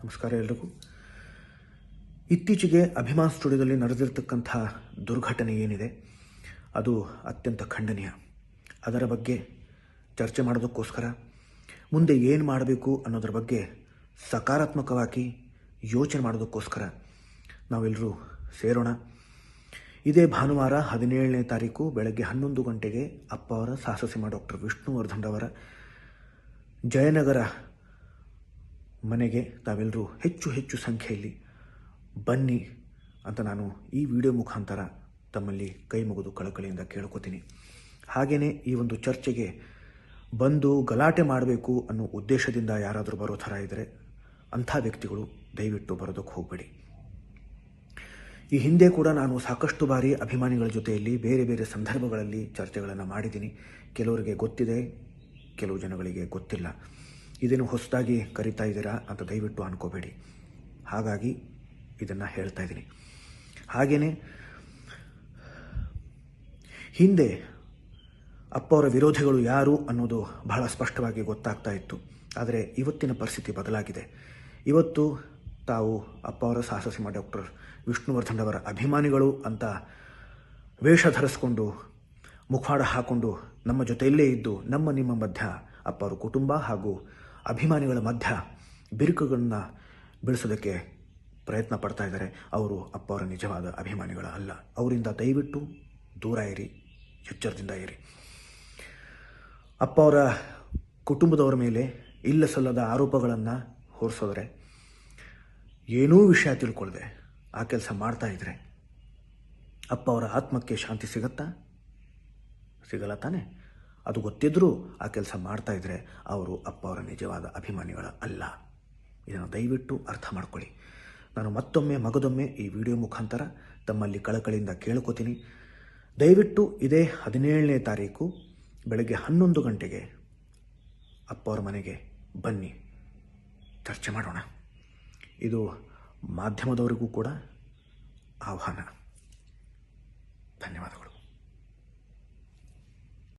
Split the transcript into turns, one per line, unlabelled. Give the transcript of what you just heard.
ನಮಸ್ಕಾರ ಎಲ್ರಿಗೂ. ಇತ್ತೀಚೆಗೆ ಅಭಿಮಾನ್ ಸ್ಟುಡಿಯೋದಲ್ಲಿ ನಡೆದಿರ್ತಕ್ಕಂಥ ದುರ್ಘಟನೆ ಏನಿದೆ ಅದು ಅತ್ಯಂತ ಖಂಡನೀಯ. ಅದರ ಬಗ್ಗೆ ಚರ್ಚೆ ಮಾಡೋದಕ್ಕೋಸ್ಕರ ಮುಂದೆ ಏನು ಮಾಡಬೇಕು ಅನ್ನೋದ್ರ ಬಗ್ಗೆ ಸಕಾರಾತ್ಮಕವಾಗಿ ಯೋಚನೆ ಮಾಡೋದಕ್ಕೋಸ್ಕರ ನಾವೆಲ್ಲರೂ ಸೇರೋಣ. ಇದೇ ಭಾನುವಾರ 17ನೇ ತಾರೀಕು ಬೆಳಗ್ಗೆ 11 ಗಂಟೆಗೆ ಅಪ್ಪ ಅವರ ಸಾಹಸಸಿಂಹ ಡಾಕ್ಟರ್ ವಿಷ್ಣುವರ್ಧನ್ ಅವರ ಜಯನಗರ ಮನೆಗೆ ತಾವೆಲ್ಲರೂ ಹೆಚ್ಚು ಸಂಖ್ಯೆಯಲ್ಲಿ ಬನ್ನಿ ಅಂತ ನಾನು ಈ ವಿಡಿಯೋ ಮುಖಾಂತರ ತಮ್ಮಲ್ಲಿ ಕೈ ಮುಗಿದು ಕಳಕಳಿಯಿಂದ ಕೇಳ್ಕೊತೀನಿ. ಹಾಗೆಯೇ ಈ ಒಂದು ಚರ್ಚೆಗೆ ಬಂದು ಗಲಾಟೆ ಮಾಡಬೇಕು ಅನ್ನೋ ಉದ್ದೇಶದಿಂದ ಯಾರಾದರೂ ಬರೋ ಥರ ಇದ್ದರೆ ಅಂಥ ವ್ಯಕ್ತಿಗಳು ದಯವಿಟ್ಟು ಬರೋದಕ್ಕೆ ಹೋಗಬೇಡಿ. ಈ ಹಿಂದೆ ಕೂಡ ನಾನು ಸಾಕಷ್ಟು ಬಾರಿ ಅಭಿಮಾನಿಗಳ ಜೊತೆಯಲ್ಲಿ ಬೇರೆ ಬೇರೆ ಸಂದರ್ಭಗಳಲ್ಲಿ ಚರ್ಚೆಗಳನ್ನು ಮಾಡಿದ್ದೀನಿ. ಕೆಲವರಿಗೆ ಗೊತ್ತಿದೆ, ಕೆಲವು ಜನಗಳಿಗೆ ಗೊತ್ತಿಲ್ಲ. ಇದೇನು ಹೊಸದಾಗಿ ಕರಿತಾ ಇದ್ದೀರಾ ಅಂತ ದಯವಿಟ್ಟು ಅನ್ಕೋಬೇಡಿ. ಹಾಗಾಗಿ ಇದನ್ನು ಹೇಳ್ತಾ ಇದ್ದೀನಿ. ಹಾಗೆಯೇ ಹಿಂದೆ ಅಪ್ಪ ಅವರ ವಿರೋಧಿಗಳು ಯಾರು ಅನ್ನೋದು ಬಹಳ ಸ್ಪಷ್ಟವಾಗಿ ಗೊತ್ತಾಗ್ತಾ ಇತ್ತು. ಆದರೆ ಇವತ್ತಿನ ಪರಿಸ್ಥಿತಿ ಬದಲಾಗಿದೆ. ಇವತ್ತು ತಾವು ಅಪ್ಪ ಅವರ ಸಾಹಸಸಿಂಹ ಡಾಕ್ಟರ್ ವಿಷ್ಣುವರ್ಧನ್ ಅವರ ಅಭಿಮಾನಿಗಳು ಅಂತ ವೇಷ ಧರಿಸ್ಕೊಂಡು ಮುಖವಾಡ ಹಾಕ್ಕೊಂಡು ನಮ್ಮ ಜೊತೆಯಲ್ಲೇ ಇದ್ದು ನಿಮ್ಮ ಮಧ್ಯ ಅಪ್ಪ ಅವರ ಕುಟುಂಬ ಹಾಗೂ ಅಭಿಮಾನಿಗಳ ಮಧ್ಯ ಬಿರುಕುಗಳನ್ನು ಬಿಡಿಸೋದಕ್ಕೆ ಪ್ರಯತ್ನ ಪಡ್ತಾ ಇದ್ದಾರೆ. ಅವರು ಅಪ್ಪ ಅವರ ನಿಜವಾದ ಅಭಿಮಾನಿಗಳ ಅಲ್ಲ. ಅವರಿಂದ ದಯವಿಟ್ಟು ದೂರ ಇರಿ, ಎಚ್ಚರದಿಂದ ಇರಿ. ಅಪ್ಪ ಅವರ ಕುಟುಂಬದವರ ಮೇಲೆ ಇಲ್ಲ ಸಲ್ಲದ ಆರೋಪಗಳನ್ನು ಹೊರಿಸೋದ್ರೆ, ಏನೂ ವಿಷಯ ತಿಳ್ಕೊಳ್ಳದೆ ಆ ಕೆಲಸ ಮಾಡ್ತಾ ಇದ್ರೆ ಅಪ್ಪ ಅವರ ಆತ್ಮಕ್ಕೆ ಶಾಂತಿ ಸಿಗಲ್ಲ ತಾನೆ? ಅದು ಗೊತ್ತಿದ್ರೂ ಆ ಕೆಲಸ ಮಾಡ್ತಾ ಇದ್ರೆ ಅವರು ಅಪ್ಪ ಅವರ ನಿಜವಾದ ಅಭಿಮಾನಿಗಳ ಅಲ್ಲ. ಇದನ್ನು ದಯವಿಟ್ಟು ಅರ್ಥ ಮಾಡ್ಕೊಳ್ಳಿ. ನಾನು ಮಗದೊಮ್ಮೆ ಈ ವಿಡಿಯೋ ಮುಖಾಂತರ ತಮ್ಮಲ್ಲಿ ಕಳಕಳಿಯಿಂದ ಕೇಳ್ಕೊತೀನಿ. ದಯವಿಟ್ಟು ಇದೇ 17ನೇ ತಾರೀಕು ಬೆಳಗ್ಗೆ 11 ಗಂಟೆಗೆ ಅಪ್ಪ ಅವರ ಮನೆಗೆ ಬನ್ನಿ, ಚರ್ಚೆ ಮಾಡೋಣ. ಇದು ಮಾಧ್ಯಮದವರಿಗೂ ಕೂಡ ಆಹ್ವಾನ. ಧನ್ಯವಾದಗಳು.